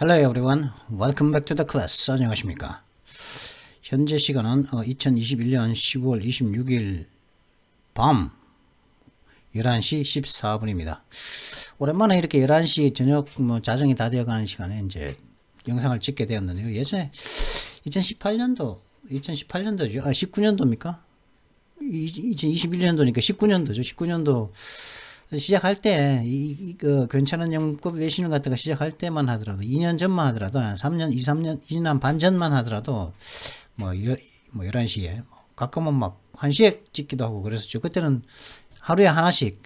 Hello everyone, welcome back to the class. 안녕하십니까? 현재 시간은 2021년 10월 26일 밤 11시 14분입니다. 오랜만에 이렇게 11시 저녁 자정이 다 되어가는 시간에 이제 영상을 찍게 되었는데요. 예전에 2018년도죠. 19년도입니까? 2021년도니까 19년도죠. 19년도 시작할 때, 괜찮은 영급 외신을 갖다가 시작할 때만 하더라도, 2년 전만 하더라도, 3년, 2년 반 전만 하더라도, 11시에, 가끔은 막 1시에 찍기도 하고 그랬었죠. 그때는 하루에 하나씩,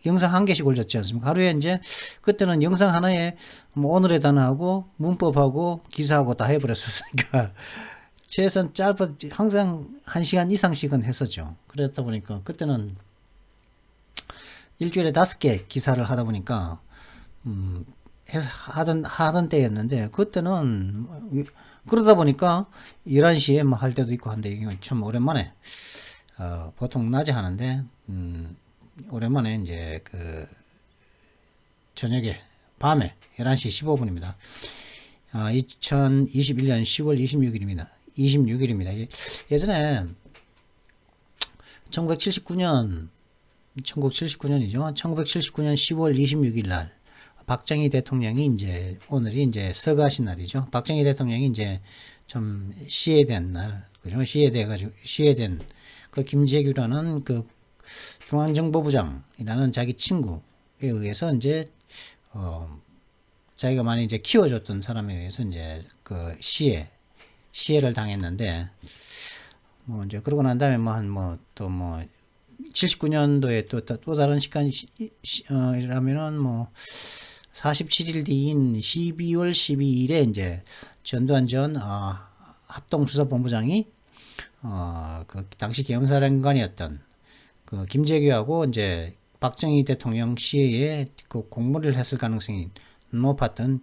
영상 한 개씩 올렸지 않습니까? 하루에 이제, 그때는 영상 하나에, 오늘의 단어하고, 문법하고, 기사하고 다 해버렸었으니까, 최소한 항상 1시간 이상씩은 했었죠. 그랬다 보니까, 그때는, 일주일에 5개 기사를 하다 보니까 하던 때였는데 그때는 그러다 보니까 11시에 뭐 할 때도 있고 한데 이게 참 오랜만에 보통 낮에 하는데 오랜만에 이제 그 저녁에 밤에 11시 15분입니다. 2021년 10월 26일입니다. 예전에 1979년이죠. 1979년 10월 26일 날 박정희 대통령이 이제 오늘이 이제 서거하신 날이죠. 박정희 대통령이 이제 좀 시해된 날, 그죠? 시해된 그 김재규라는 그 중앙정보부장이라는 자기 친구에 의해서 이제 자기가 많이 이제 키워줬던 사람에 의해서 이제 그 시해를 당했는데 뭐 이제 그러고 난 다음에 또 79년도에 또 다른 시간이라면은 47일 뒤인 12월 12일에 이제 전두환 전 합동수사본부장이 그 당시 계엄사령관이었던 그 김재규하고 이제 박정희 대통령 시해에 그 공모를 했을 가능성이 높았던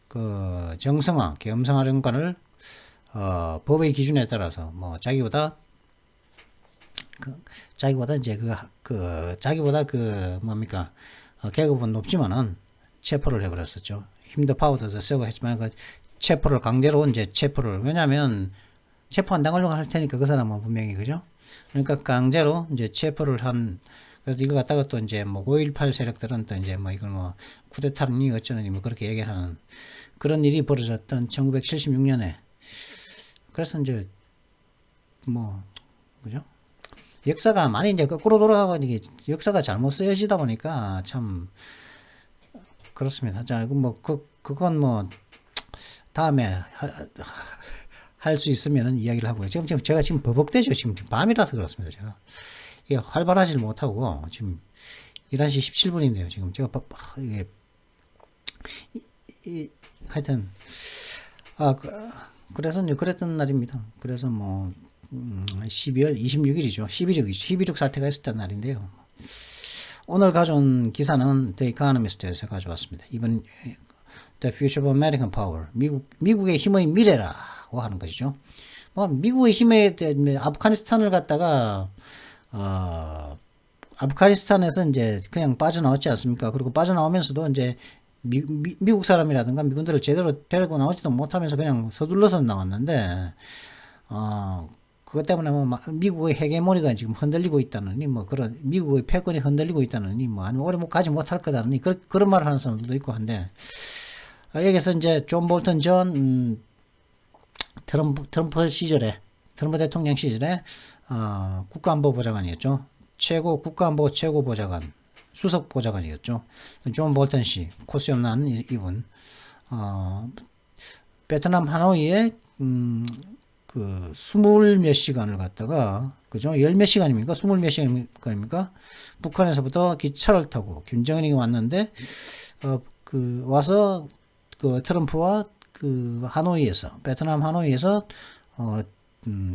그 정성화 계엄사령관을 법의 기준에 따라서 자기보다 이제 자기보다 계급은 높지만은 체포를 해버렸었죠. 힘도 파워도 세고 했지만 체포를 강제로 왜냐하면 체포 안 당하려고 할 테니까 그 사람은 분명히 그죠. 그러니까 강제로 이제 체포를 한. 그래서 이걸 갖다가 또 이제 5.18 세력들은 또 이제 이걸 쿠데타니 어쩌느니 그렇게 얘기하는 그런 일이 벌어졌던 1976년에. 그래서 이제 그죠? 역사가 많이 이제 거꾸로 돌아가고 이게 역사가 잘못 쓰여지다 보니까 참 그렇습니다. 자, 그건 다음에 할 수 있으면은 이야기를 하고요. 지금 제가 버벅대죠. 지금 밤이라서 그렇습니다. 제가 이게 활발하지 못하고 지금 11시 17분인데요. 지금 제가 이게 하여튼 그래서 이제 그랬던 날입니다. 그래서 12월 26일이죠. 12.6 사태가 있었던 날인데요. 오늘 가져온 기사는 The Economist에서 가져왔습니다. 이번 The Future of American Power, 미국의 힘의 미래라고 하는 것이죠. 미국의 힘의 아프가니스탄을 갖다가 아프가니스탄에서 이제 그냥 빠져나왔지 않습니까? 그리고 빠져나오면서도 이제 미국 사람이라든가 미군들을 제대로 데리고 나오지도 못하면서 그냥 서둘러서 나왔는데 그것 때문에 미국의 헤게모니가 지금 흔들리고 있다느니 그런 미국의 패권이 흔들리고 있다느니 아니면 오래 가지 못할 거다느니 그런 말을 하는 사람들도 있고 한데 여기서 이제 존 볼턴 전 트럼프 대통령 시절에 국가안보보좌관이었죠. 국가안보 최고보좌관 수석 보좌관이었죠. 존 볼턴 씨 코수염 난 이분 베트남 하노이에 그 20몇 시간을 갔다가 그죠? 10몇 시간입니까? 20몇 시간입니까? 북한에서부터 기차를 타고 김정은이 왔는데 와서 그 트럼프와 그 베트남 하노이에서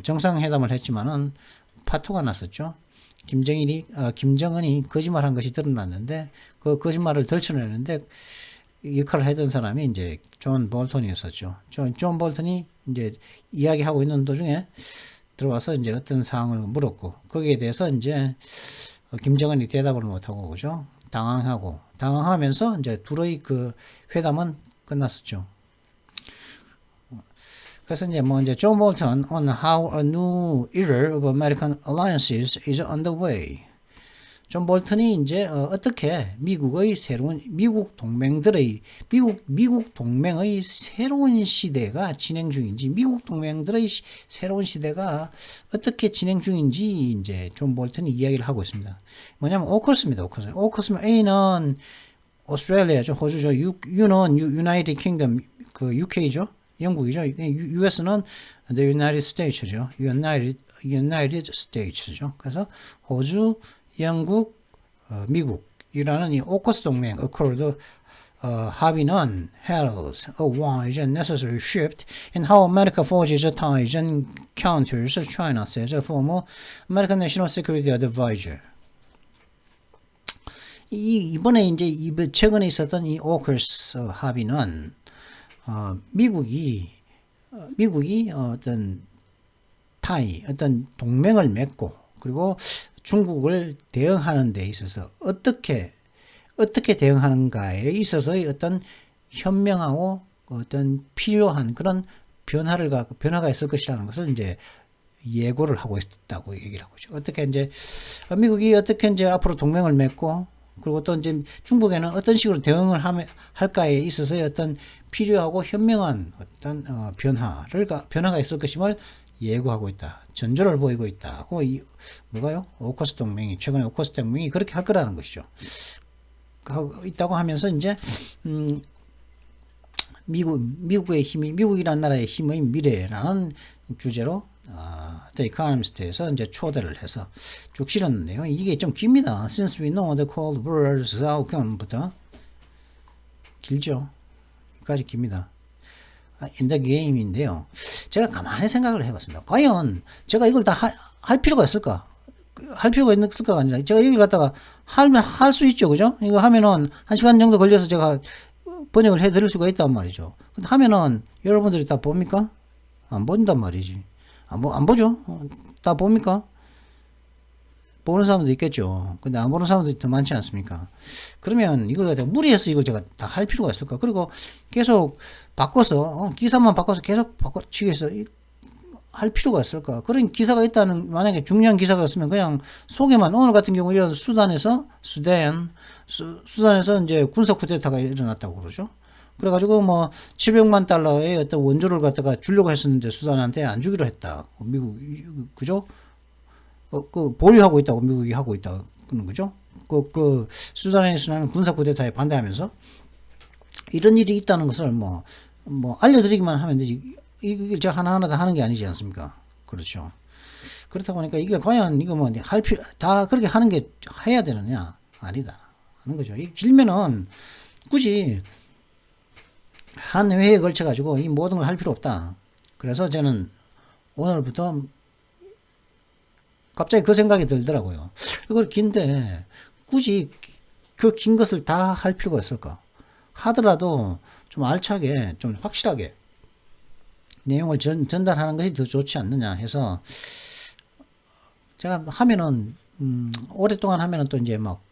정상회담을 했지만은 파토가 났었죠. 김정은이 거짓말한 것이 드러났는데 그 거짓말을 덜쳐내는데 역할을 했던 사람이 이제 존 볼턴이었었죠. 존 볼턴이 이제 이야기하고 있는 도중에 들어와서 이제 어떤 사항을 물었고 거기에 대해서 이제 김정은이 대답을 못하고 그죠? 당황하면서 이제 둘의 그 회담은 끝났었죠. 그래서 이제 뭐 이제 존 볼턴 on how a new era of American alliances is underway. 존 볼턴이 이제 어떻게 미국의 새로운 미국 동맹의 새로운 시대가 진행 중인지 미국 동맹들의 새로운 시대가 어떻게 진행 중인지 이제 존 볼턴이 이야기를 하고 있습니다. 뭐냐면 오커스입니다. 오커스면 A는 오스트레일리아죠, 호주죠. U는 유나이티드 킹덤 그 UK죠, 영국이죠. US는 the United States죠. United States죠. 그래서 호주, 영국, 미국이라는 이 오커스 동맹 accord 합의는 heralds a wise and necessary shift in how America forges ties and counters China, says a former American National Security Advisor. 이번에 이제 최근에 있었던 이 오커스 합의는 미국이 어떤 어떤 동맹을 맺고 그리고 중국을 대응하는 데 있어서 어떻게 대응하는가에 있어서의 어떤 현명하고 어떤 필요한 그런 변화가 있을 것이라는 것을 이제 예고를 하고 있다고 얘기를 하고 있죠. 어떻게 이제 미국이 어떻게 이제 앞으로 동맹을 맺고 그리고 또 이제 중국에는 어떤 식으로 대응을 할까에 있어서의 어떤 필요하고 현명한 어떤 변화가 있을 것임을 예고하고 있다. 전조를 보이고 있다고 뭐가요? 오커스 동맹이 최근에 오커스 동맹이 그렇게 할 거라는 것이죠. 있다고 하면서 이제 미국이라는 나라의 힘의 미래라는 주제로 The Economist에서 이제 초대를 해서 쭉 실었는데요. 이게 좀 깁니다. Since we know the Cold War's outcome부터 길죠. 여기까지 깁니다. In the game인데요. 제가 가만히 생각을 해봤습니다. 과연 제가 이걸 다 할 필요가 있을까? 할 필요가 있을까가 아니라 제가 여기 갔다가 할 수 있죠. 그죠? 이거 하면은 1시간 정도 걸려서 제가 번역을 해 드릴 수가 있단 말이죠. 근데 하면은 여러분들이 다 봅니까? 안 본단 말이지. 안 보죠? 다 봅니까? 보는 사람도 있겠죠. 근데 안 보는 사람들이 더 많지 않습니까? 그러면 이걸 갖다가 무리해서 이걸 제가 다 할 필요가 있을까? 그리고 계속 바꿔서, 기사만 바꿔서 계속 바꿔치기해서 할 필요가 있을까? 그런 기사가 있다는, 만약에 중요한 기사가 있으면 그냥 소개만, 오늘 같은 경우 이런 수단에서 이제 군사 쿠데타가 일어났다고 그러죠. 그래가지고 뭐 700만 달러의 어떤 원조를 갖다가 주려고 했었는데 수단한테 안 주기로 했다. 미국, 그죠? 보류하고 있다고 미국이 하고 있다. 그런 거죠. 수단에서는 군사 쿠데타에 반대하면서 이런 일이 있다는 것을 뭐 알려드리기만 하면 되지. 이걸 제가 하나하나 다 하는 게 아니지 않습니까? 그렇죠. 그렇다 보니까 이게 과연 이거 뭐 다 그렇게 하는 게 해야 되느냐? 아니다. 하는 거죠. 이게 길면은 굳이 한 회에 걸쳐 가지고 이 모든 걸 할 필요 없다. 그래서 저는 오늘부터 갑자기 그 생각이 들더라고요. 이걸 긴데 굳이 그 긴 것을 다 할 필요가 있을까? 하더라도 좀 알차게, 좀 확실하게 내용을 전달하는 것이 더 좋지 않느냐 해서 제가 하면은 오랫동안 하면은 또 이제 막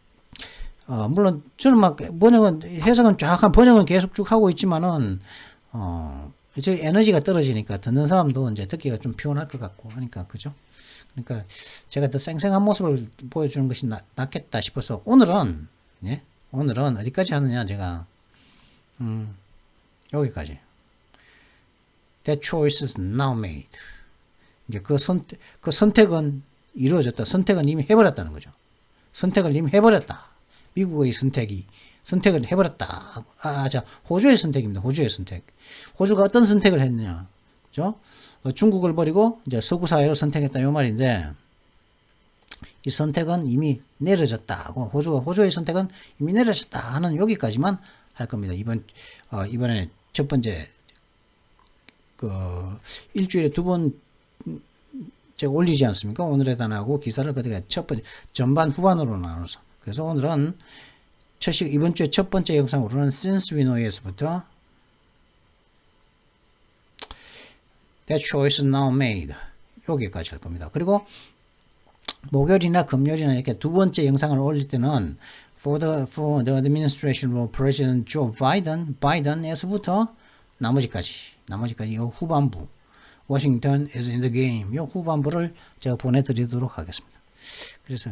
물론 저는 막 해석은 번역은 계속 쭉 하고 있지만은 저 에너지가 떨어지니까 듣는 사람도 이제 듣기가 좀 피곤할 것 같고 하니까 그죠? 그러니까 제가 더 생생한 모습을 보여주는 것이 낫겠다 싶어서 오늘은 어디까지 하느냐 제가 여기까지. That choice is now made. 이제 그 선택은 이루어졌다. 선택은 이미 해버렸다는 거죠. 선택을 이미 해버렸다. 미국의 선택을 해버렸다. 호주의 선택입니다. 호주의 선택. 호주가 어떤 선택을 했느냐. 그죠? 중국을 버리고 이제 서구 사회를 선택했다. 이 말인데, 이 선택은 이미 내려졌다. 호주의 선택은 이미 내려졌다. 하는 여기까지만 할 겁니다. 이번에 첫 번째, 일주일에 2번 제가 올리지 않습니까? 오늘의 단어하고 기사를 그때 첫 번째, 전반 후반으로 나눠서. 그래서 오늘은 이번 주에 첫 번째 영상으로는 Since We Know에서부터 That choice is now made. 여기까지 할 겁니다. 그리고 목요일이나 금요일이나 이렇게 두 번째 영상을 올릴 때는 for the administration of President Joe Biden에서부터 나머지까지 이 후반부 Washington is in the game 이 후반부를 제가 보내드리도록 하겠습니다. 그래서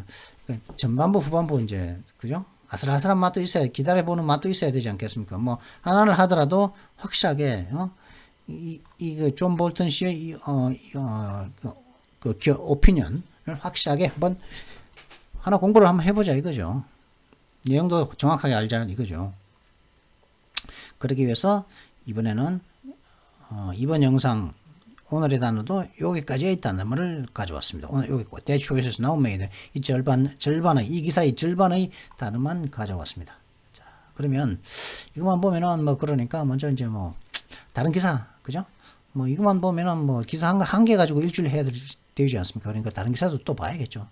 전반부 후반부 이제 그죠? 아슬아슬한 맛도 있어야 기다려보는 맛도 있어야 되지 않겠습니까? 뭐 하나를 하더라도 확실하게 이거 존 볼턴 씨의 그 오피니언을 확실하게 한번 하나 공부를 한번 해보자 이거죠. 내용도 정확하게 알자 이거죠. 그러기 위해서 이번에는 이번 영상 오늘의 단어도 여기까지에 있다는 단어를 가져왔습니다. 오늘 여기 있고 That choices now made 이 절반의 이 기사의 절반의 단어만 가져왔습니다. 자, 그러면 이것만 보면은 뭐 그러니까 먼저 이제 뭐 다른 기사 그죠? 뭐 이것만 보면은 뭐 기사 한 개 가지고 일주일 해야 되지 않습니까? 그러니까 다른 기사도 또 봐야겠죠.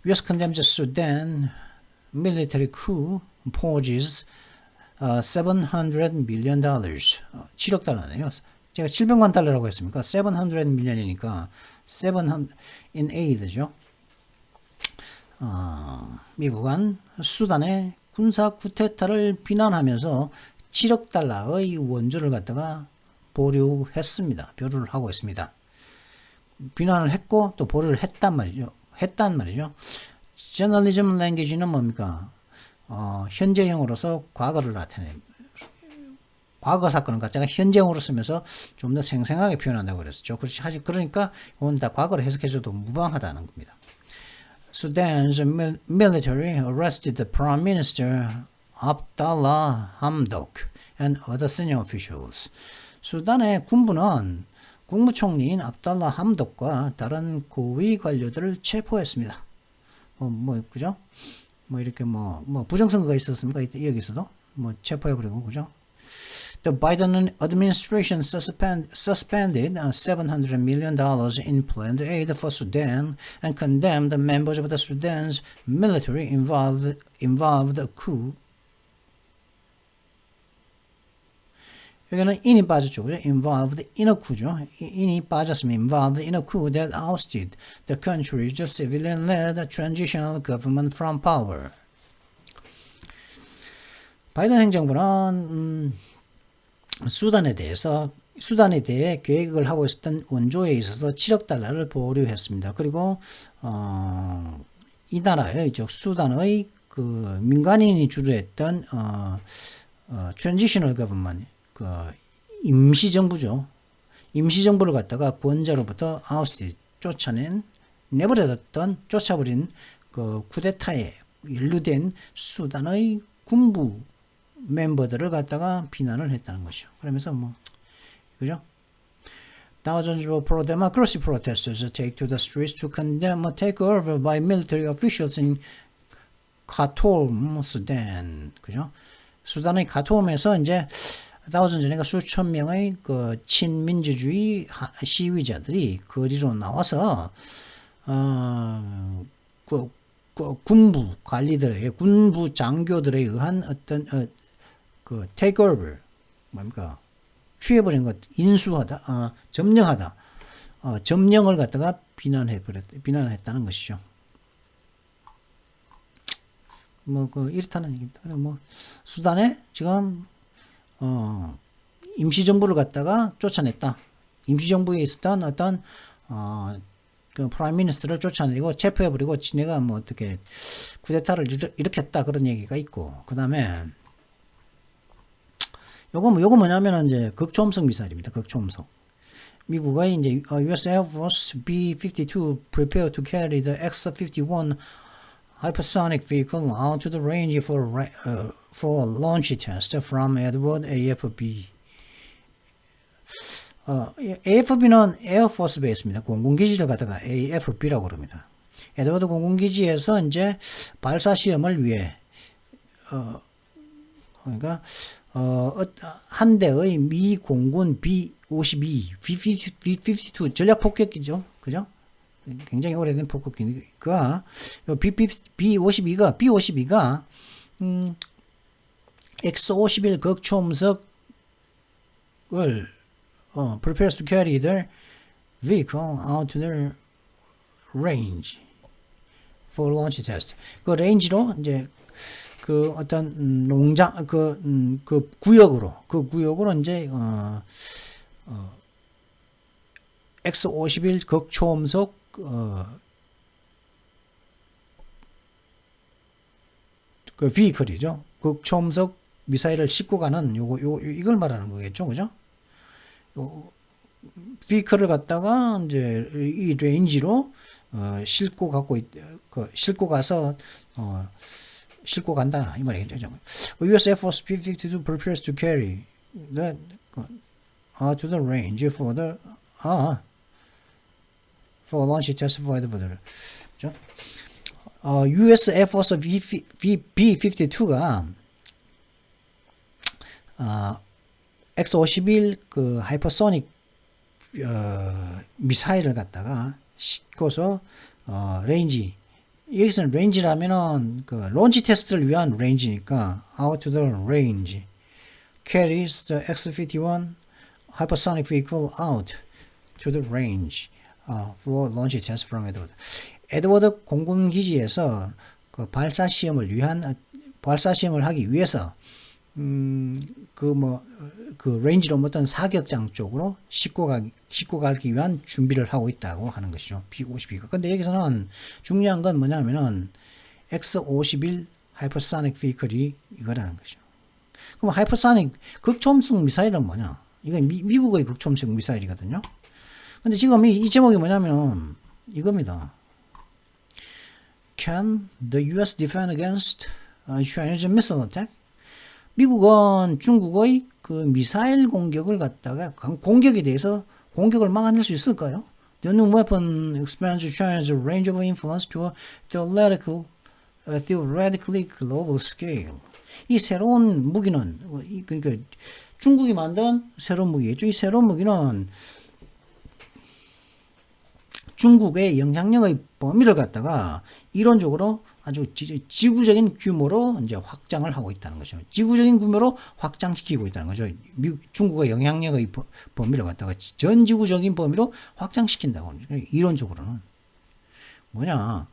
U.S. condemns Sudan military coup poses $700 million. 7억 달러네요. 제가 700만 달러라고 했습니까? 700 million이니까 700 in aid죠. 미국은 수단의 군사 쿠데타를 비난하면서 7억 달러의 원조를 갖다가 보류했습니다. 보류를 하고 있습니다. 비난을 했고 또 보류를 했단 말이죠. 저널리즘 랭귀지는 뭡니까? 현재형으로서 과거를 나타냅니다. 과거 사건을 갖다가 현재형으로 쓰면서 좀 더 생생하게 표현한다고 그랬었죠. 그러니까 이건 다 과거로 해석해줘도 무방하다는 겁니다. Sudan's military arrested the Prime Minister Abdallah Hamdok and other senior officials. 수단의 군부는 국무총리인 압달라 함독과 다른 고위 관료들을 체포했습니다. 그죠? 이렇게 부정선거가 있었습니까? 여기서도 체포해버리고, 그죠? The Biden administration suspended $700 million in planned aid for Sudan and condemned members of the Sudan's military involved a coup. 여기는 in이 빠졌죠. 그죠? involved in a coup죠. in이 빠졌으면 involved in a coup that ousted the country's civilian-led transitional government from power. 바이든 행정부는 수단에 대해 계획을 하고 있었던 원조에 있어서 7억 달러를 보류했습니다. 그리고 이 나라의 즉 수단의 그 민간인이 주도했던 transitional government 그 임시정부죠. 임시정부를 갖다가 권자로부터 아웃시 쫓아버린 그 쿠데타에 연루된 수단의 군부 멤버들을 갖다가 비난을 했다는 것이죠. 그러면서 그죠? Thousands of pro-democracy protesters take to the streets to condemn a takeover by military officials in Khartoum, Sudan. 그죠? 수단의 카톰에서 이제 다우전전에가 수천 명의 그 친민주주의 시위자들이 거리로 나와서 그 군부 관리들의 군부 장교들에 의한 어떤 그 테이크오버 뭡니까 취해버린 것 인수하다 점령하다 점령을 갖다가 비난했다는 것이죠. 이렇다는 얘기입니다. 그리고 수단에 지금 임시정부를 갖다가 쫓아냈다. 임시정부에 있었던 어떤 그 프라임 미니스터를 쫓아내고 체포해버리고 지네가 어떻게 쿠데타를 일으켰다 그런 얘기가 있고, 그 다음에 요거 뭐냐면은 이제 극초음속 미사일입니다. 극초음속. 미국의 이제 U.S. Air Force B-52 prepared to carry the X-51 hypersonic vehicle out to the range for launch test from Edward AFB. AFB는 에어포스 베이스입니다. 공군기지를 갖다가 AFB라고 그럽니다. 에드워드 공군기지에서 이제 발사 시험을 위해 그러니까 한 대의 미 공군 B-52, B-52 전략 폭격기죠, 그죠? 굉장히 오래된 폭격기가 B-52가 X-51 극초음속을 prepares to carry their vehicle out to their range. for launch test. 그 레인지로 이제 그 어떤 농장 그 구역으로 이제 X-51 극초음속 그 vehicle이죠. 극초음속 미사일을 싣고 가는 이걸 말하는 거겠죠, 그죠? vehicle을 갖다가 이제 이 레인지로 싣고 가서 싣고 간다 이 말이겠죠. U.S. Air Force P-52 prepares to carry that to the range for the for launch test for the 그죠? U.S. Air Force B-52가 X-51 그 하이퍼소닉 미사일을 갖다가 싣고서 레인지, 여기서는 레인지라면은 그 론치 테스트를 위한 레인지니까 out to the range carries the X-51 hypersonic vehicle out to the range for launch test from Edward. 에드워드 공군기지에서 그 발사 시험을 하기 위해서 그 레인지로 어떤 사격장 쪽으로 싣고 가기 위한 준비를 하고 있다고 하는 것이죠. B-52가. 근데 여기서는 중요한 건 뭐냐면은 X-51 하이퍼소닉 비클이 이거라는 것이죠. 그럼 하이퍼소닉 극초음속 미사일은 뭐냐? 이건 미국의 극초음속 미사일이거든요. 근데 지금 이 제목이 뭐냐면은 이겁니다. Can the U.S. defend against Chinese missile attack? 미국은 중국의 그 미사일 공격을 갖다가 공격에 대해서 공격을 막아낼 수 있을까요? The new weapon expands China's range of influence to a theoretically global scale. 이 새로운 무기는 그러니까 중국이 만든 새로운 무기겠죠. 이 새로운 무기는 중국의 영향력의 범위를 갖다가 이론적으로 아주 지구적인 규모로 이제 확장을 하고 있다는 거죠. 지구적인 규모로 확장시키고 있다는 거죠. 중국의 영향력의 범위를 갖다가 전 지구적인 범위로 확장시킨다고 하죠. 이론적으로는 뭐냐?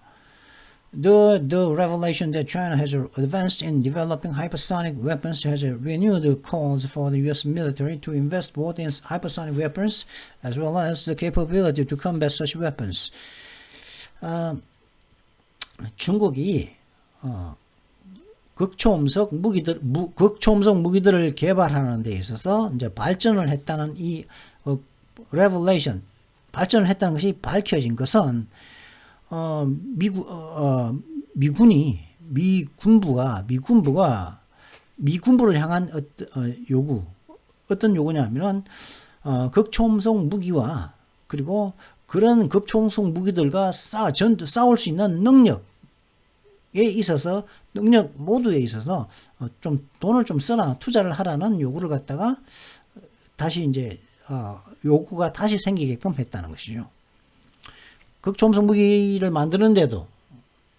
The revelation that China has advanced in developing hypersonic weapons has renewed the calls for the U.S. military to invest both in hypersonic weapons as well as the capability to combat such weapons. 중국이 극초음속 무기들을 개발하는 데 있어서 이제 발전을 했다는 이 revelation, 발전을 했다는 것이 밝혀진 것은 미군부를 향한 어떤 요구냐면은 극초음속 무기와 그리고 그런 극초음속 무기들과 싸울 수 있는 능력에 있어서 능력 모두에 있어서 좀 돈을 좀 써라, 투자를 하라는 요구를 갖다가 다시 이제 요구가 다시 생기게끔 했다는 것이죠. 극초음속 무기를 만드는데도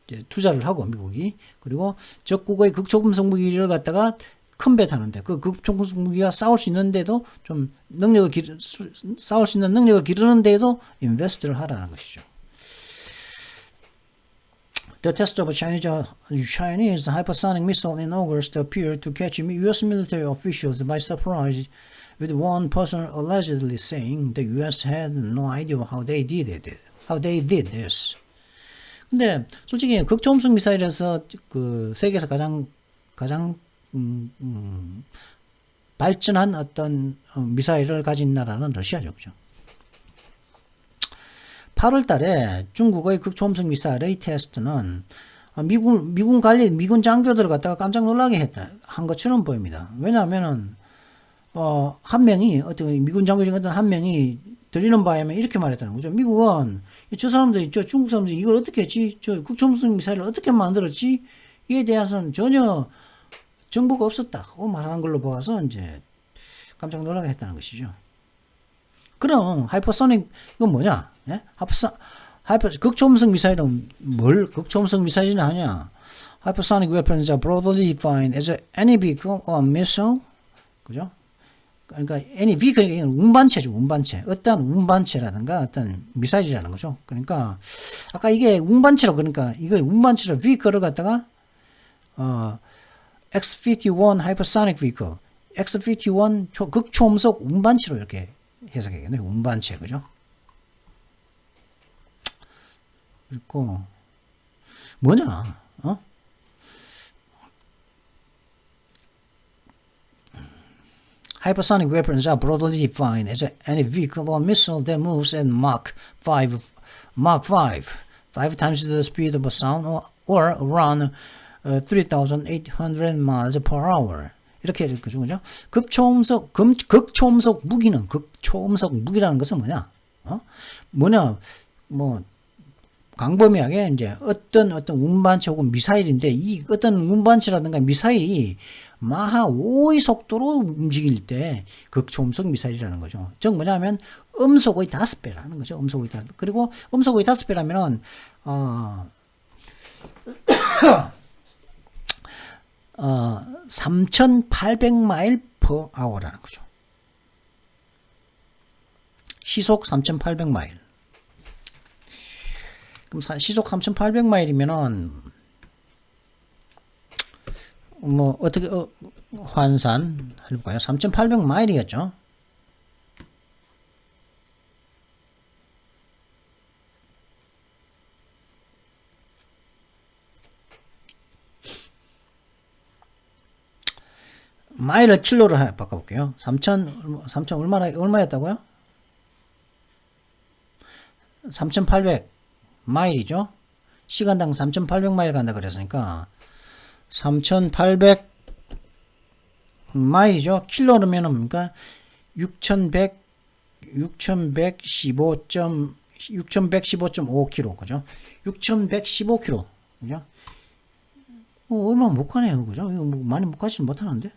이제 투자를 하고 미국이, 그리고 적국의 극초음속 무기를 갖다가 컴뱃하는데 그 극초음속 무기가 싸울 수 있는데도 좀 싸울 수 있는 능력을 기르는데도 인베스트를 하라는 것이죠. The test of a Chinese hypersonic missile in August appeared to catch U.S. military officials by surprise, with one person allegedly saying the U.S. had no idea how they did this. 근데 솔직히 극초음속 미사일에서 그 세계에서 가장 발전한 어떤 미사일을 가진 나라는 러시아죠, 그죠? 8월 달에 중국의 극초음속 미사일의 테스트는 미군 장교들을 갖다가 깜짝 놀라게 한 것처럼 보입니다. 왜냐하면은 한 명이 어떤 미군 장교 중 어떤 한 명이 들리는 바에 이렇게 말했다는 거죠. 미국은 저 사람들이 중국 사람들이 이걸 어떻게 했지? 저 극초음속 미사일을 어떻게 만들었지? 이에 대해서는 전혀 정보가 없었다고 말하는 걸로 보아서 이제 깜짝 놀라게 했다는 것이죠. 그럼 하이퍼소닉 이건 뭐냐? 예? 극초음속 미사일은 뭘 극초음속 미사일이나 하냐? Hypersonic weapons are broadly defined as any vehicle or missile, 그죠? 그러니까 any vehicle, 운반체죠, 운반체. 어떤 운반체라든가 어떤 미사일이라는 거죠. 그러니까 아까 이게 운반체로, 그러니까 이걸 운반체로 vehicle을 갖다가 X-51 hypersonic vehicle, X-51 극초음속 운반체로 이렇게 해석하겠네요. 운반체, 그죠? 그리고 뭐냐, Hypersonic weapons are broadly defined as any vehicle or missile that moves at Mach 5, 5 times the speed of a sound, or around 3,800 miles per hour. 이렇게 해야 될 거죠, 그죠? 극초음속 무기는, 극초음속 무기라는 것은 뭐냐? 광범위하게 이제 어떤 운반체 혹은 미사일인데, 이 어떤 운반체라든가 미사일이 마하 5의 속도로 움직일 때 극초음속 미사일이라는 거죠. 즉 뭐냐면 음속의 5배라는 거죠. 음속의 5배. 그리고 음속의 5배라면은 3,800마일 per hour라는 거죠. 시속 3,800마일. 그럼 시속 3,800마일이면은 어떻게 환산 해볼까요? 3,800마일이었죠. 마일을 킬로로 바꿔볼게요. 3,000 얼마였다고요? 3,800 마일이죠. 시간당 3,800마일 간다 그랬으니까 3,800 마일이죠. 킬로면은 뭡니까? 6,115.5km, 그죠? 6,115km, 그죠? 얼마 못 가네요, 그죠? 이거 많이 못 가지는 못하는데.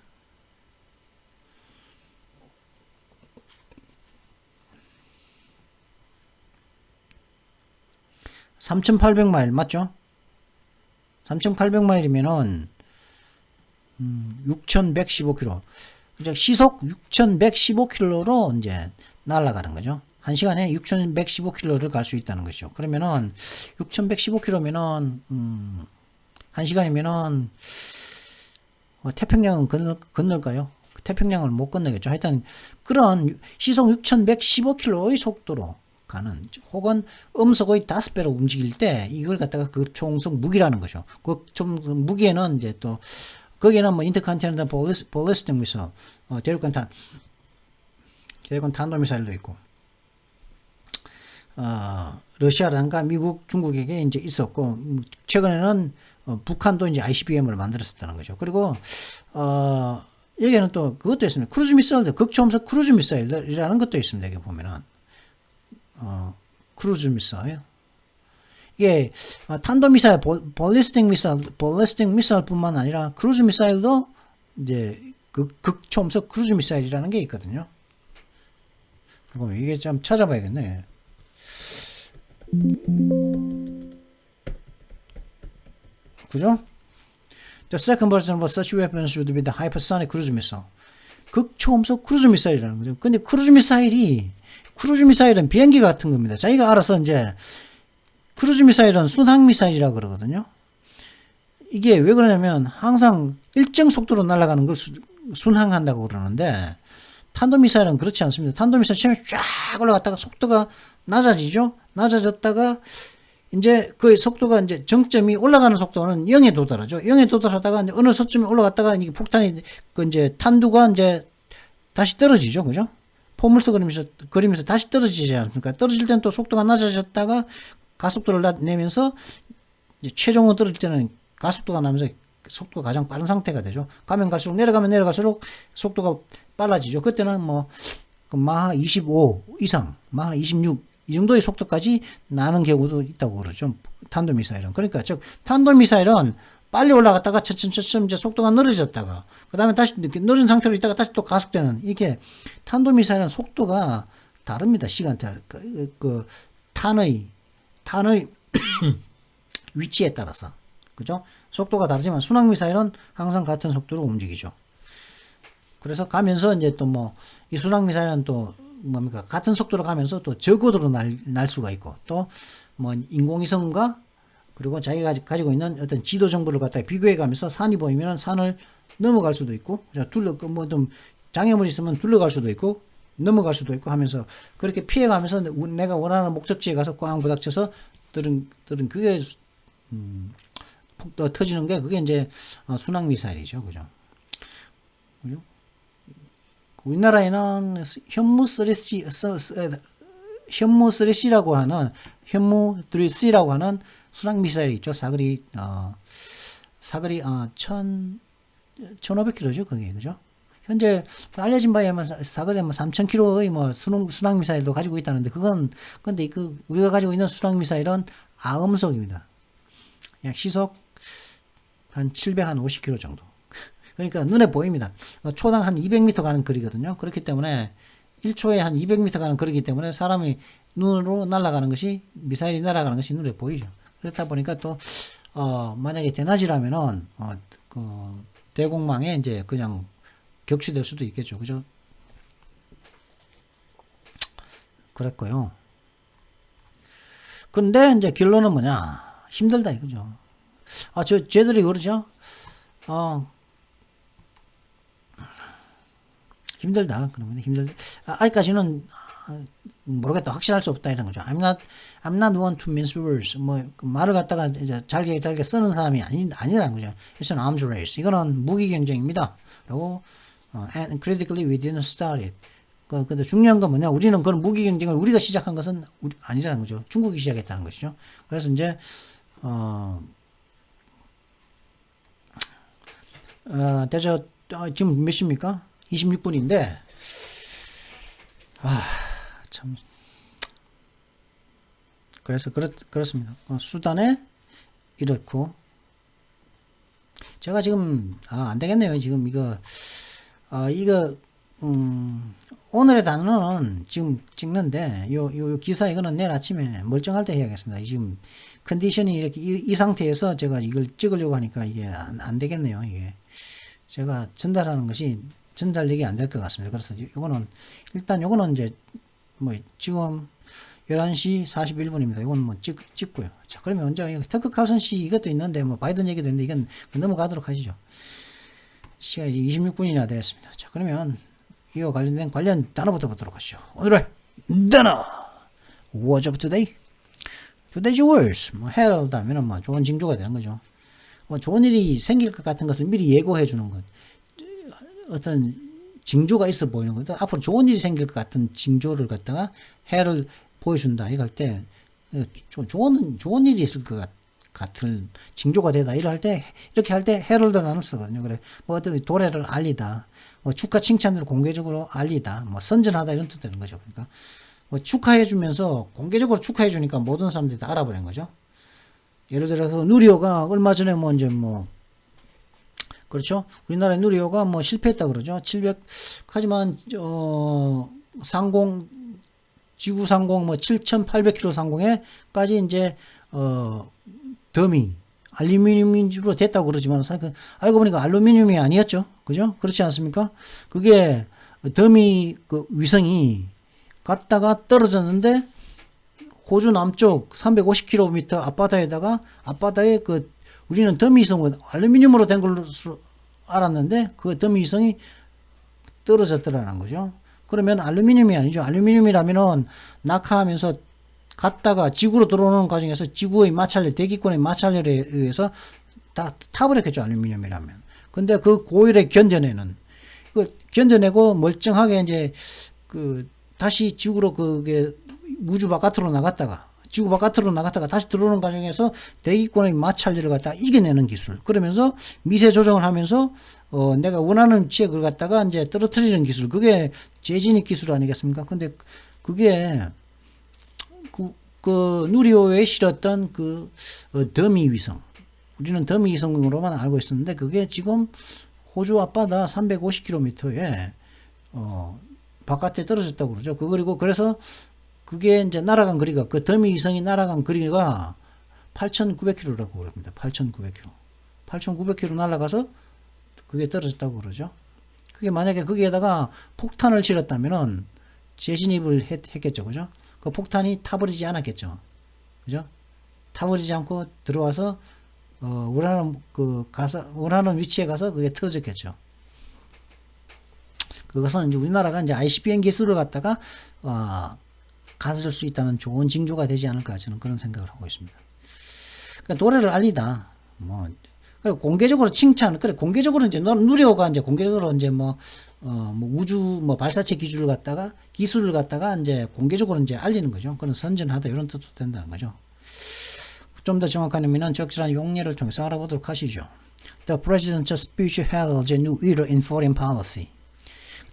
3,800마일 맞죠? 3,800마일이면은 6,115km. 그죠? 시속 6,115km로 이제 날아가는 거죠. 1시간에 6,115km를 갈 수 있다는 거죠. 그러면은 6,115km면은 1시간이면은 태평양은 건널까요? 태평양을 못 건너겠죠. 하여튼 그런 시속 6,115km의 속도로 가는, 혹은 음속의 5배로 움직일 때 이걸 갖다가 극초음속 무기라는 거죠. 극초음속 무기에는 이제 또 거기에는 뭐 인터컨티넨탈 볼리스틱 미사일, 대륙간 탄도미사일도 있고, 러시아랑가 미국, 중국에게 이제 있었고, 최근에는 북한도 이제 ICBM을 만들었었다는 거죠. 그리고 여기에는 또 그것도 있습니다. 크루즈 미사일도, 극초음속 크루즈 미사일이라는 것도 있습니다. 여기 보면은 크루즈 미사일. 이게 탄도미사일, 볼리스틱 미사일뿐만 아니라 크루즈 미사일도 이제 극초음속 크루즈 미사일이라는 게 있거든요. 그리고 이게 좀 찾아봐야겠네. 그죠? The second version of such weapons would be the hypersonic cruise missile. 극초음속 크루즈 미사일이라는 거죠. 근데 크루즈 미사일은 비행기 같은 겁니다. 자기가 알아서 이제 크루즈 미사일은 순항 미사일이라고 그러거든요. 이게 왜 그러냐면 항상 일정 속도로 날아가는 걸 순항한다고 그러는데, 탄도미사일은 그렇지 않습니다. 탄도미사일 처음에 쫙 올라갔다가 속도가 낮아지죠. 낮아졌다가 이제 그 속도가 이제 정점이, 올라가는 속도는 0에 도달하죠. 0에 도달하다가 이제 어느 서점에 올라갔다가 이게 폭탄이 이제 탄두가 이제 다시 떨어지죠. 그죠? 포물선 그리면서 다시 떨어지지 않습니까? 떨어질 때는 또 속도가 낮아졌다가 가속도를 내면서 최종으로 떨어질 때는 가속도가 나면서 속도가 가장 빠른 상태가 되죠. 가면 갈수록, 내려갈수록 속도가 빨라지죠. 그때는 뭐 마하 25 이상, 마하 26 이 정도의 속도까지 나는 경우도 있다고 그러죠. 탄도미사일은. 그러니까 즉 탄도미사일은 빨리 올라갔다가 차츰 이제 속도가 늘어졌다가 그다음에 다시 느린 상태로 있다가 다시 또 가속되는, 이게 탄도미사일은 속도가 다릅니다. 시간대 그 탄의 위치에 따라서. 그죠? 속도가 다르지만 순항미사일은 항상 같은 속도로 움직이죠. 그래서 가면서 이제 또 뭐 이 순항 미사일은 또 뭡니까 같은 속도로 가면서 또 저고도로 날 수가 있고 또 뭐 인공위성과 그리고 자기가 가지고 있는 어떤 지도 정보를 갖다가 비교해 가면서 산이 보이면 산을 넘어갈 수도 있고 뭐 좀 장애물이 있으면 둘러갈 수도 있고 넘어갈 수도 있고 하면서 그렇게 피해 가면서 내가 원하는 목적지에 가서 꽝 부닥쳐서 들은 그게 폭 터지는 게 그게 이제 순항 미사일이죠. 그죠? 그죠? 우리나라에는 현무 3C라고 하는 현무 3C라고 하는 순항 미사일이 있죠. 사거리 1,500km죠. 그게 그죠? 현재 알려진 바에 의하면 사거리 3,000km의 뭐 순항 미사일도 가지고 있다는데 근데 우리가 가지고 있는 순항 미사일은 아음속입니다. 약 시속 한 750km 정도. 그러니까 눈에 보입니다. 초당 한 200m 가는 거리거든요. 그렇기 때문에 1초에 한 200m 가는 거리기 때문에 사람이 눈으로 날아가는 것이 미사일이 날아가는 것이 눈에 보이죠. 그렇다 보니까 또 만약에 대낮이라면은 그 대공망에 이제 그냥 격추될 수도 있겠죠. 그죠? 그랬고요. 근데 이제 결론은 뭐냐? 힘들다 이거죠. 쟤들이 그러죠. 힘들다. 그러면 힘들다. 아직까지는 모르겠다. 확실할 수 없다 이런 거죠. I'm not one to mince words. 뭐 말을 갖다가 이제 잘게 쓰는 사람이 아니라는 거죠. It's an arms race. 이거는 무기 경쟁입니다. 라고 and critically we didn't start it. 근데 중요한 건 뭐냐? 우리는 그런 무기 경쟁을 우리가 시작한 것은 아니라는 거죠. 중국이 시작했다는 것이죠. 그래서 이제 지금 몇 시입니까? 26분인데, 참. 그래서, 그렇습니다. 수단에 이렇고. 제가 지금, 안 되겠네요. 지금 오늘의 단어는 지금 찍는데, 요 기사 이거는 내일 아침에 멀쩡할 때 해야겠습니다. 지금 컨디션이 이렇게 이 상태에서 제가 이걸 찍으려고 하니까 이게 안 되겠네요. 이게. 제가 전달하는 것이 전달력이 안 될 것 같습니다. 그래서 일단 요거는 이제 뭐 지금 11시 41분입니다. 이건 뭐 찍고요. 자, 그러면 먼저 터크 칼슨 씨 이것도 있는데 뭐 바이든 얘기도 있는데 이건 넘어가도록 하시죠. 시간이 26분이나 되었습니다. 자, 그러면 이와 관련된 단어부터 보도록 하시죠. 오늘의 단어 What's up today? Today's words 뭐 herald 하면은 뭐 좋은 징조가 되는 거죠. 좋은 일이 생길 것 같은 것을 미리 예고해 주는 것. 어떤 징조가 있어 보이는 것. 앞으로 좋은 일이 생길 것 같은 징조를 갖다가 해를 보여준다. 이거 할 때, 좋은 일이 있을 것 같은 징조가 되다. 이렇게 할 때 헤럴드라는 쓰거든요. 그래. 뭐 어떤 도래를 알리다. 뭐 축하 칭찬을 공개적으로 알리다. 뭐 선전하다 이런 뜻 되는 거죠. 그러니까 뭐 축하해 주면서 공개적으로 축하해 주니까 모든 사람들이 다 알아버리는 거죠. 예를 들어서 누리호가 얼마 전에 그렇죠. 우리나라의 누리호가 실패했다 그러죠. 하지만 지구 상공 7,800km 상공에까지 이제 덤이 알루미늄으로 됐다고 그러지만 알고 보니까 알루미늄이 아니었죠. 그죠? 그렇지 않습니까? 그게 덤이 위성이 갔다가 떨어졌는데 호주 남쪽 350km 앞바다에 우리는 더미위성은 알루미늄으로 된 걸로 알았는데 그 더미위성이 떨어졌더라는 거죠. 그러면 알루미늄이 아니죠. 알루미늄이라면은 낙하하면서 갔다가 지구로 들어오는 과정에서 지구의 대기권의 마찰열에 의해서 다 타버렸겠죠. 알루미늄이라면. 근데 그 고열에 견뎌내고 멀쩡하게 이제 다시 지구로 우주 바깥으로 나갔다가 지구 바깥으로 나갔다가 다시 들어오는 과정에서 대기권의 마찰열을 갖다가 이겨내는 기술. 그러면서 미세 조정을 하면서 내가 원하는 위치에 그걸 갖다가 이제 떨어뜨리는 기술. 그게 재진입 기술 아니겠습니까? 근데 그게 누리호에 실었던 더미 위성. 우리는 더미 위성으로만 알고 있었는데 그게 지금 호주 앞바다 350km에 바깥에 떨어졌다고 그러죠. 그리고 그래서 그게 이제 날아간 거리가 더미 위성이 날아간 거리가 8,900km라고 그럽니다. 8,900km. 8,900km 날아가서 그게 떨어졌다고 그러죠. 그게 만약에 거기에다가 폭탄을 실었다면은 재진입을 했겠죠. 그죠? 그 폭탄이 타버리지 않았겠죠. 그죠? 타버리지 않고 들어와서 원하는 위치에 가서 그게 틀어졌겠죠. 그것은 이제 우리나라가 이제 ICBM 기술을 갖다가 가질 수 있다는 좋은 징조가 되지 않을까 저는 그런 생각을 하고 있습니다. 그러니까 노래를 알리다. 뭐 그래 공개적으로 칭찬. 그래 공개적으로 이제 누리호가 이제 공개적으로 이제 뭐 우주 뭐 발사체 기술을 갖다가 이제 공개적으로 이제 알리는 거죠. 그런 선전하다 이런 뜻도 된다는 거죠. 좀 더 정확한 의미는 적절한 용례를 통해서 알아보도록 하시죠. The president's speech heralds a new era in foreign policy.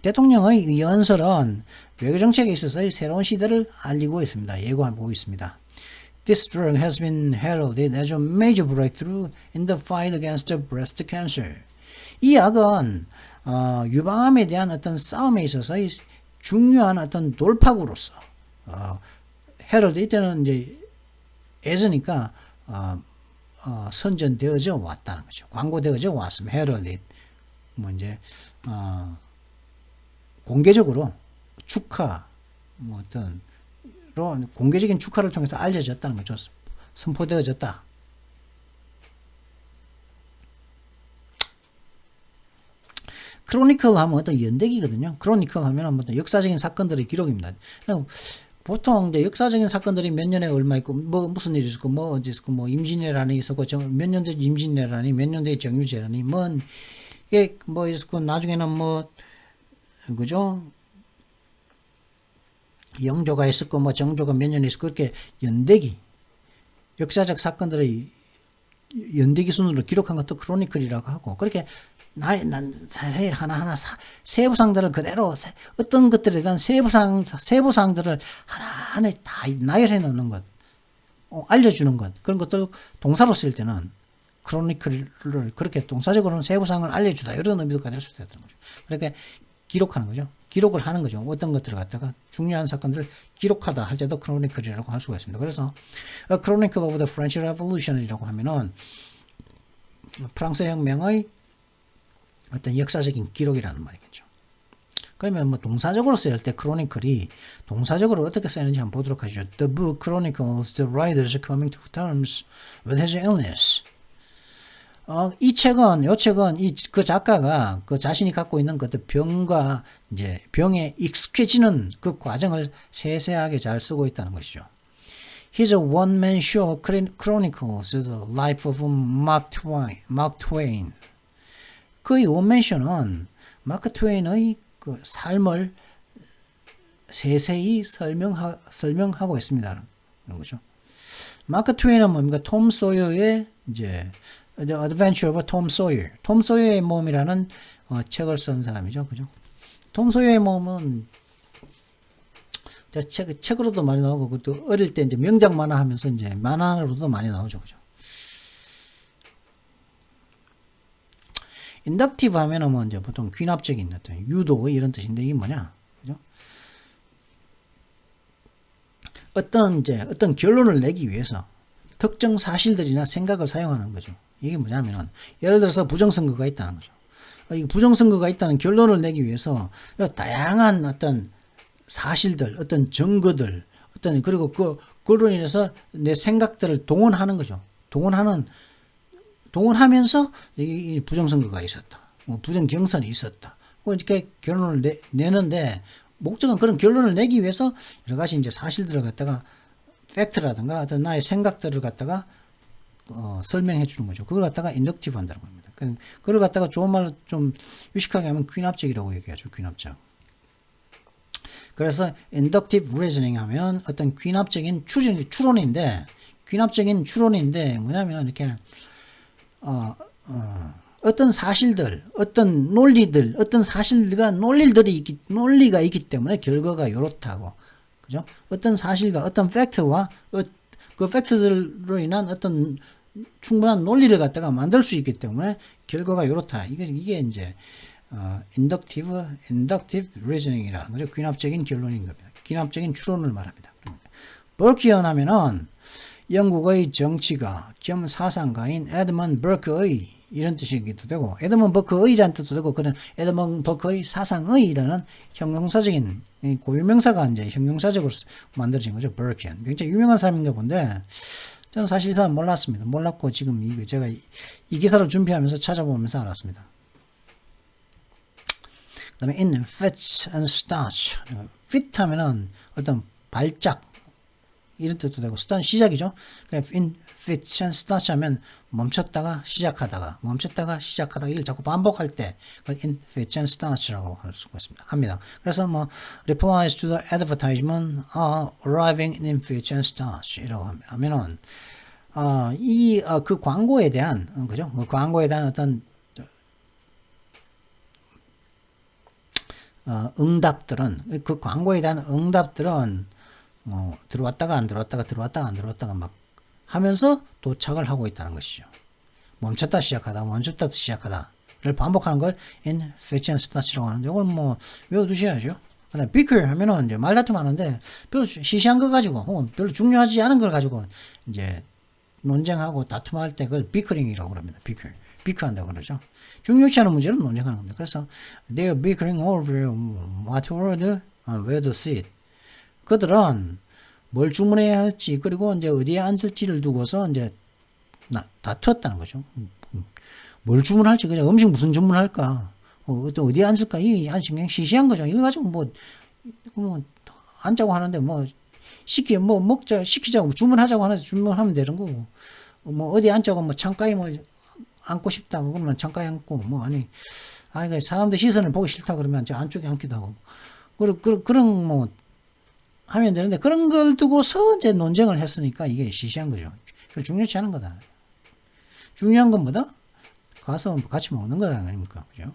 대통령의 이 연설은 외교 정책에 있어서의 새로운 시대를 알리고 있습니다. 예고하고 있습니다. This drug has been heralded as a major breakthrough in the fight against breast cancer. 이 약은 유방암에 대한 어떤 싸움에 있어서의 중요한 어떤 돌파구로서 herald 이때는 이제 애서니까 선전되어져 왔다는 거죠. 광고되어져 왔으면 heralded 뭐 이제 공개적으로 축하 뭐 어떤 공개적인 축하를 통해서 알려졌다는 거죠. 선포되어졌다. 크로니클 하면 어떤 연대기거든요. 크로니클 하면 어떤 역사적인 사건들의 기록입니다. 보통 이제 역사적인 사건들이 몇 년에 얼마 있고 뭐 무슨 일이 있었고 뭐 어디 있었고 뭐 임진왜란이 있었고 몇 년대 임진왜란이 몇 년대 정유재란이 뭐 이게 뭐 있었고 나중에는 뭐 그죠? 영조가 있었고 뭐 정조가 몇 년 있었고 그렇게 연대기 역사적 사건들의 연대기 순으로 기록한 것도 크로니클이라고 하고 그렇게 하나하나 세부상들을 그대로 어떤 것들에 대한 세부사항들을 하나하나 다 나열해 놓는 것 알려주는 것 그런 것들 동사로 쓸 때는 크로니클을 그렇게 동사적으로는 세부사항을 알려주다 이런 의미도 가질 수 있다는 거죠. 그렇게 기록하는 거죠. 기록을 하는 거죠. 어떤 것들을 갖다가 중요한 사건들을 기록하다 할 때도 크로니클이라고 할 수가 있습니다. 그래서 A Chronicle of the French Revolution이라고 하면은 프랑스 혁명의 어떤 역사적인 기록이라는 말이겠죠. 그러면 뭐 동사적으로 쓰일 때 크로니클이 동사적으로 어떻게 쓰이는지 한번 보도록 하죠. The book chronicles the writer's coming to terms with his illness. 요 책은 그 작가가 그 자신이 갖고 있는 그 병과 이제 병에 익숙해지는 그 과정을 세세하게 잘 쓰고 있다는 것이죠. His one-man show chronicles the life of Mark Twain. 그의 원맨 쇼는 마크 트웨인의 그 삶을 세세히 설명하고 있습니다. 그런 거죠. 마크 트웨인은 뭡니까? 톰 소여의 이제 The Adventure of Tom Sawyer. 톰 소여의 몸이라는 책을 쓴 사람이죠. 그죠? 톰 소여의 몸은 책으로도 많이 나오고 그것도 어릴 때 이제 명작 만화 하면서 이제 만화로도 많이 나오죠. 그죠? 인덕티브 하면은 뭐 이제 보통 귀납적인 어떤 유도 이런 뜻인데 이게 뭐냐? 그죠? 어떤 결론을 내기 위해서 특정 사실들이나 생각을 사용하는 거죠. 이게 뭐냐면은 예를 들어서 부정선거가 있다는 거죠. 이 부정선거가 있다는 결론을 내기 위해서 다양한 어떤 사실들, 어떤 증거들, 그리고 그로 인해서 내 생각들을 동원하는 거죠. 동원하면서 이 부정선거가 있었다. 뭐 부정경선이 있었다. 이렇게 결론을 내는데 목적은 그런 결론을 내기 위해서 여러 가지 이제 사실들을 갖다가 팩트라든가 어떤 나의 생각들을 갖다가 설명해 주는 거죠. 그걸 갖다가 인덕티브 한다는 겁니다. 그걸 갖다가 좋은 말로 좀 유식하게 하면 귀납적이라고 얘기하죠. 귀납적. 그래서 inductive reasoning 하면 어떤 귀납적인 추론인데 뭐냐면 이렇게 어떤 사실들, 어떤 논리들, 논리가 있기 때문에 결과가 요렇다고. 그죠? 어떤 사실과 어떤 팩트와 그 팩트들로 인한 어떤 충분한 논리를 갖다가 만들 수 있기 때문에 결과가 요렇다. 이게 이제 inductive reasoning이라는 거죠. 귀납적인 결론인 겁니다. 귀납적인 추론을 말합니다. 버키언 하면은 영국의 정치가 겸 사상가인 에드먼드 버크의 이런 뜻이기도 되고 에드먼 버크의라는 뜻도 되고 그런 에드먼 버크의 사상의라는 형용사적인 고유명사가 이제 형용사적으로 만들어진 거죠. 버키언. 굉장히 유명한 사람인가 본데 저는 사실 이 사람 몰랐습니다. 몰랐고 지금 이거 제가 이 기사를 준비하면서 찾아보면서 알았습니다. 그 다음에 in fits and starts. fit 하면은 어떤 발작 이런 뜻도 되고 start 시작이죠. in fits and starts 하면 멈췄다가 시작하다가 이걸 자꾸 반복할 때 그걸 in fits and starts라고 할 수가 있습니다. 합니다. 그래서 뭐 replies to the advertisement are arriving in fits and starts 이라고 하면은 그 광고에 대한 그죠? 그 광고에 대한 어떤 응답들은 그 광고에 대한 응답들은 들어왔다가 안 들어왔다가 막 하면서 도착을 하고 있다는 것이죠. 멈췄다 시작하다를 반복하는 걸 in fetch and start라고 하는데 이건 뭐 외워두셔야죠. 그다음에 bicker 하면은 이제 말다툼 하는데 별로 시시한 거 가지고 혹은 별로 중요하지 않은 걸 가지고 이제 논쟁하고 다툼할 때 그걸 bickering이라고 합니다. 비크한다고 그러죠. 중요치 않은 문제는 논쟁하는 겁니다. 그래서 they are bickering over what word and where to sit. 그들은 뭘 주문해야 할지 그리고 이제 어디에 앉을지를 두고서 이제 다투었다는 거죠. 뭘 주문할지 그냥 음식 무슨 주문할까 또 어디에 앉을까 이게 아주 그냥 시시한 거죠. 이거 가지고 뭐 앉자고 하는데 뭐 시키자고 주문하자고 하는데 주문하면 되는 거고 뭐 어디 앉자고 뭐 창가에 뭐 앉고 싶다고 그러면 창가에 앉고 뭐 아니 사람들 시선을 보기 싫다 그러면 저 안쪽에 앉기도 하고 그런 뭐 하면 되는데 그런 걸 두고서 이제 논쟁을 했으니까 이게 시시한 거죠. 중요치 않은 거다. 중요한 건 뭐다? 가서 같이 먹는 거다 아닙니까? 그죠?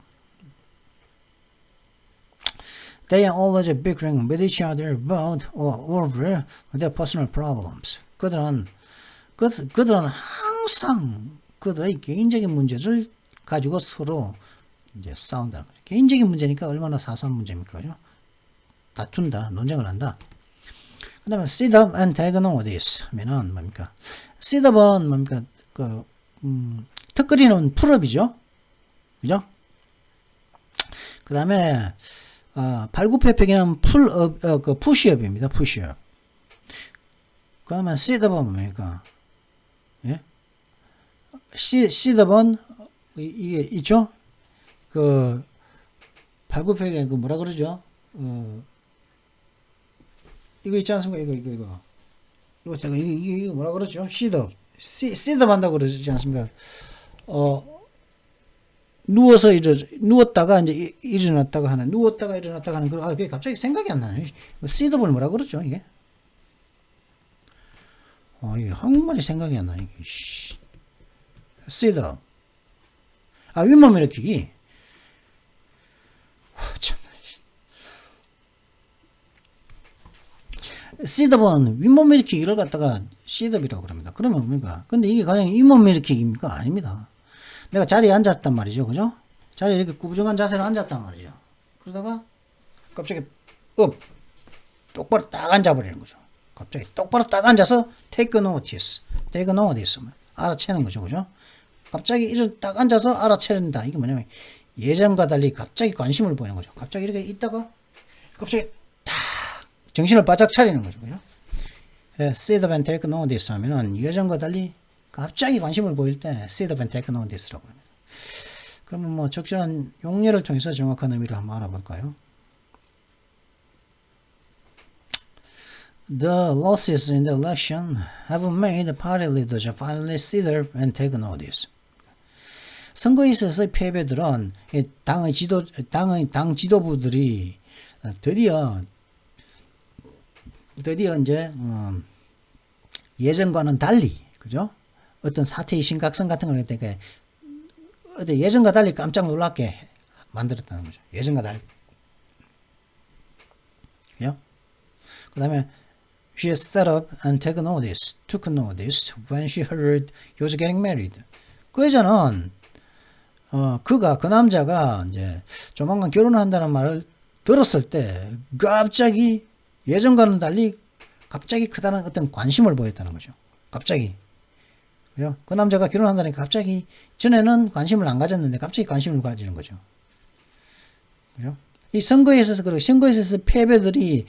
They are always bickering with each other about or over their personal problems. 그들은 항상 그들의 개인적인 문제를 가지고 서로 이제 싸운다는 거죠. 개인적인 문제니까 얼마나 사소한 문제입니까? 그죠? 다툰다, 논쟁을 한다. 그 다음에 sit up and take notice 하면은 뭡니까? sit up은 뭡니까? 턱걸이는 풀업이죠. 그죠? 그 다음에 발굽혀펴기는 푸시업입니다. 푸시업. 그 다음에 sit up은 뭡니까? 예? sit up은 이게 있죠? 발굽혀펴기 뭐라 그러죠? 이거 있지 않습니까? 이거 뭐라 그러죠? sit-up 한다고 그러지 않습니까? 누웠다가 이제 일어났다가 하는, 누웠다가 일어났다가 하는, 그게 갑자기 생각이 안 나네. sit-up을 뭐라 그러죠, 이게? 이게 한국말이 생각이 안 나네. sit-up. 윗몸 일으키기. 참. sit-up은 윗몸 일으키기를 갖다가 sit-up이라고 그럽니다. 그러면 뭡니까? 근데 이게 그냥 윗몸 일으키기입니까? 아닙니다. 내가 자리에 앉았단 말이죠. 그죠? 자리에 이렇게 구부정한 자세로 앉았단 말이죠. 그러다가 갑자기 똑바로 딱 앉아버리는 거죠. 갑자기 똑바로 딱 앉아서 take notice. 알아채는 거죠. 그죠? 갑자기 이런 딱 앉아서 알아채는다. 이게 뭐냐면 예전과 달리 갑자기 관심을 보이는 거죠. 갑자기 이렇게 있다가 갑자기 정신을 바짝 차리는 거죠. 그죠? sit up and take notice 하면은 예전과 달리 갑자기 관심을 보일 때 sit up and take notice라고 합니다. 그러면 뭐 적절한 용례를 통해서 정확한 의미를 한번 알아볼까요? The losses in the election have made party leaders finally sit up and take notice. 선거에 있어서의 패배들은 당 지도부들이 드디어 이제 예전과는 달리 그죠? 어떤 사태의 심각성 같은 걸 그러니까 예전과 달리 깜짝 놀랍게 만들었다는 거죠. 예전과 달리. 그죠? 그 다음에 she set up and took notice when she heard he was getting married. 그 여자는 그 남자가 이제 조만간 결혼한다는 말을 들었을 때 갑자기 예전과는 달리 갑자기 크다는 어떤 관심을 보였다는 거죠. 갑자기 그죠? 그 남자가 결혼한다니까 갑자기 전에는 관심을 안 가졌는데 갑자기 관심을 가지는 거죠. 그죠? 이 선거에 있어서 그리고 선거에 있어서 패배들이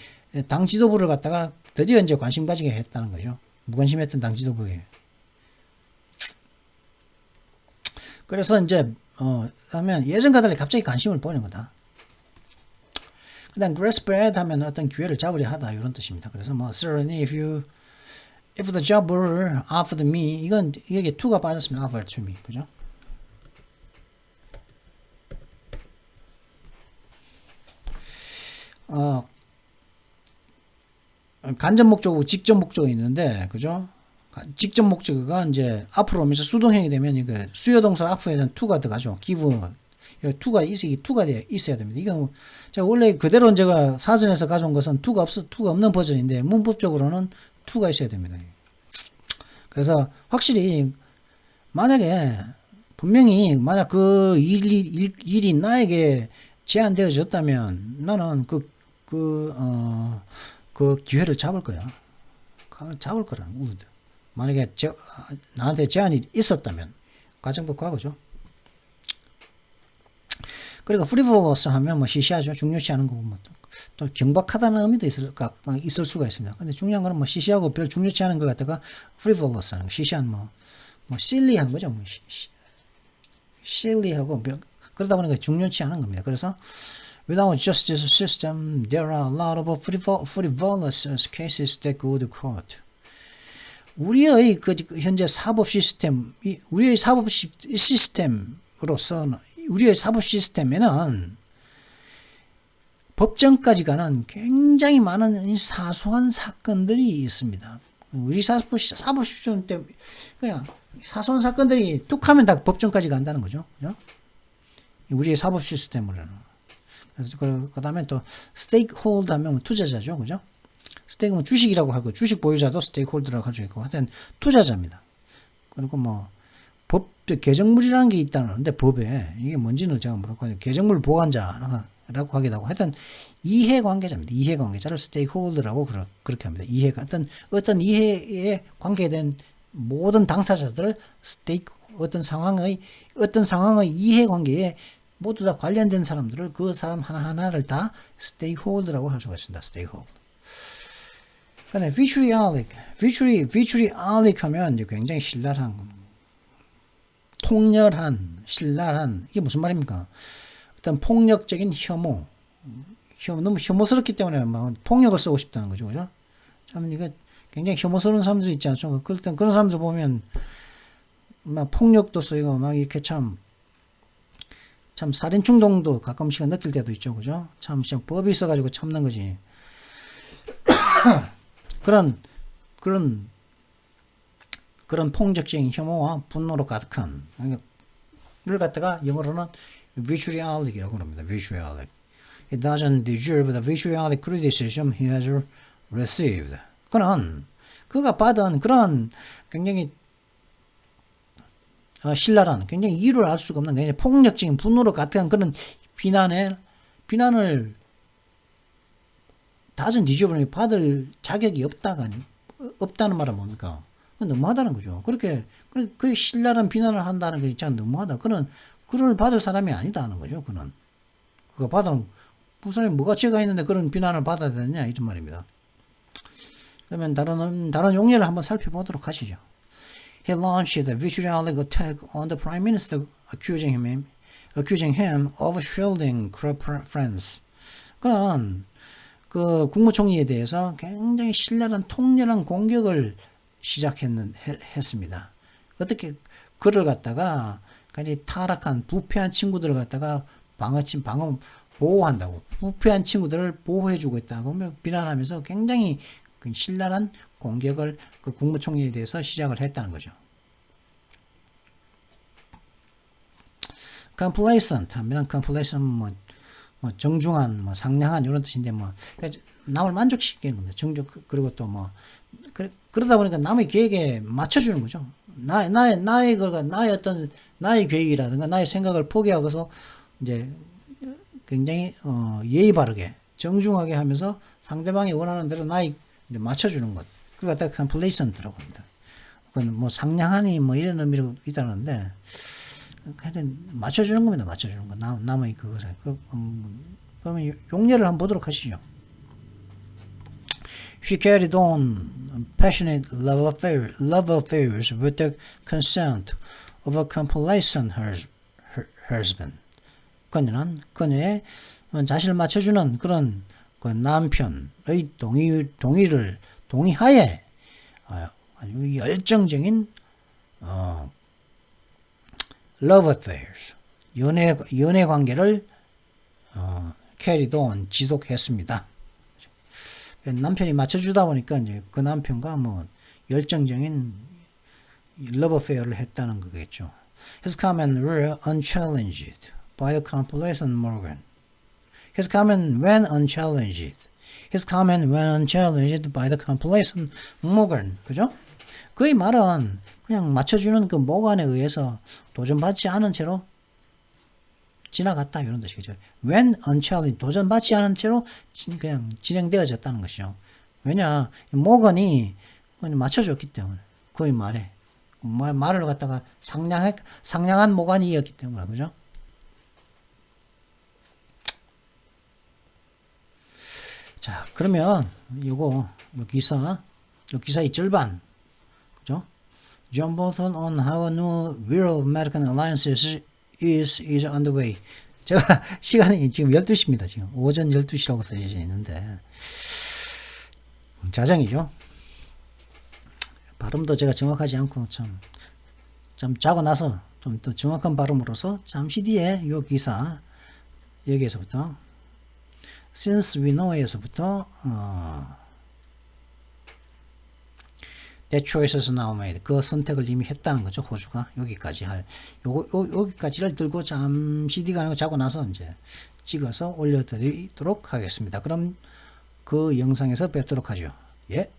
당 지도부를 갖다가 드디어 이제 관심 가지게 했다는 거죠. 무관심했던 당 지도부에. 그래서 이제 하면 예전과 달리 갑자기 관심을 보이는 거다. 그다음 grasp 하면 어떤 기회를 잡으려 하다 이런 뜻입니다. 그래서 뭐 certainly if the job were offered me 이건 여기 to가 빠졌습니다. offered to me 그죠? 간접 목적하고 직접 목적이 있는데 그죠? 직접 목적어가 이제 앞으로 오면서 수동형이 되면 이거 수요 동사 앞에는 to가 들어가죠. give to가 있어야 됩니다. 이거 제가 원래 그대로 제가 사전에서 가져온 것은 to가 없는 버전인데 문법적으로는 to가 있어야 됩니다. 그래서 확실히 만약에 분명히 만약 그 일이 나에게 제한되어졌다면 나는 그 기회를 잡을 거야. 잡을 거라는 would. 만약에 나한테 제한이 있었다면 가정법 과거죠. 그리고 frivolous 하면 뭐 시시하죠. 중요치 않은 거고 뭐 또 경박하다는 의미도 있을 수가 있습니다. 근데 중요한 거는 뭐 시시하고 별 중요치 않은 것 같다가 frivolous 하는 거. 시시한 뭐 silly한 거죠. 뭐 silly하고 그러다 보니까 중요치 않은 겁니다. 그래서 without justice system, there are a lot of frivolous cases that go to court. 우리의 현재 사법 시스템, 우리의 사법 시스템으로서 우리의 사법 시스템에는 법정까지 가는 굉장히 많은 사소한 사건들이 있습니다. 우리 사법 시스템 때 그냥 사소한 사건들이 뚝 하면 다 법정까지 간다는 거죠. 그죠? 우리의 사법 시스템으로는. 그래서 그 다음에 또 스테이크홀더 하면 투자자죠. 그죠? 스테이크는 주식이라고 하고 주식 보유자도 스테이크홀더라고 할 수 있고 하여튼 투자자입니다. 그리고 뭐 법 개정물이라는 게 있다는데 법에 이게 뭔지는 제가 모르고 개정물 보관자라고 하기도 하고 하여튼 이해관계자입니다. 이해관계자를 스테이크홀더라고 그렇게 합니다. 이해가 어떤 이해에 관계된 모든 당사자들 어떤 상황의 이해관계에 모두 다 관련된 사람들을 그 사람 하나하나를 다 스테이크홀더라고 할 수가 있습니다. 스테이크홀더. 근데 vitriolic 하면 이제 굉장히 통렬한, 신랄한 이게 무슨 말입니까? 어떤 폭력적인 너무 혐오스럽기 때문에 막 폭력을 쓰고 싶다는 거죠, 그죠? 참 이거 굉장히 혐오스러운 사람들이 있지 않죠? 그런 사람들 보면 막 폭력도 쓰이고 막 이렇게 참 살인 충동도 가끔씩 느낄 때도 있죠, 그죠? 참 법이 있어가지고 참는 거지. 그런 폭력적인 혐오와 분노로 가득한 를 갖다가 영어로는 vitriolic이라고 합니다. vitriolic. He doesn't deserve the vitriolic criticism he has received. 그가 받은 그런 굉장히 신랄한, 굉장히 이유를 알 수가 없는 굉장히 폭력적인 분노로 가득한 그런 비난을 doesn't deserve 받을 자격이 없다는 말은 뭡니까? 너무하다는 거죠. 그렇게 신랄한 비난을 한다는 게 진짜 너무하다. 그를 받을 사람이 아니다는 거죠. 그가 받은 무슨 뭐가 죄가 있는데 그런 비난을 받아야 되느냐 이런 말입니다. 그러면 다른 용례를 한번 살펴보도록 하시죠. He launched a vitriolic attack on the Prime Minister, accusing him of shielding friends. 그 국무총리에 대해서 굉장히 신랄한 통렬한 공격을 했습니다. 어떻게 그를 갖다가 굉장히 타락한 부패한 친구들을 갖다가 보호한다고 부패한 친구들을 보호해주고 있다고 비난하면서 굉장히 신랄한 공격을 그 국무총리에 대해서 시작을 했다는 거죠. complacent 하면 complacent 뭐 정중한 상냥한 이런 뜻인데 남을 만족시키는 겁니다. 그리고 또 그러다 보니까 남의 계획에 맞춰주는 거죠. 나의 계획이라든가 나의 생각을 포기하고서 이제 굉장히 예의 바르게 정중하게 하면서 상대방이 원하는 대로 이제 맞춰주는 것. 그걸 갖다가 complacent라고 합니다. 그건 뭐 상냥하니 뭐 이런 의미로 있다는데 하여튼 맞춰주는 겁니다. 맞춰주는 거. 남의 그것에. 그러면 용례를 한번 보도록 하시죠. She carried on passionate love affairs with the consent of a complacent husband. 그녀는 그녀의 자신을 맞춰주는 그런 그 남편의 동의하에 아주 열정적인 love affairs 연애 관계를 carried on 지속했습니다. 남편이 맞춰주다 보니까 이제 그 남편과 뭐 열정적인 love affair를 했다는 거겠죠. His comments were unchallenged by the complacent Morgan. His comment went unchallenged. His comment went unchallenged by the complacent Morgan. 그죠? 그의 말은 그냥 맞춰주는 그 모간에 의해서 도전받지 않은 채로 지나갔다 이런 뜻이죠. When unchallenged 도전받지 않은 채로 그냥 진행되어졌다는 것이죠. 왜냐 모건이 맞춰줬기 때문에 그의 말에 말을 갖다가 상냥한 모간이었기 때문에 그죠? 자 그러면 요 기사의 절반 그죠? John Bolton on how a new Bureau of American Alliances is underway. 제가 시간이 지금 12시입니다. 지금 오전 12시라고 써져 있는데 자정이죠. 발음도 제가 정확하지 않고 참 자고 나서 좀 더 정확한 발음으로서 잠시 뒤에 이 기사 여기에서부터 Since we know에서부터 That choices now made. 그 선택을 이미 했다는 거죠. 호주가 여기까지 여기까지를 들고 잠시 뒤가 아니고 자고 나서 이제 찍어서 올려드리도록 하겠습니다. 그럼 그 영상에서 뵙도록 하죠. 예.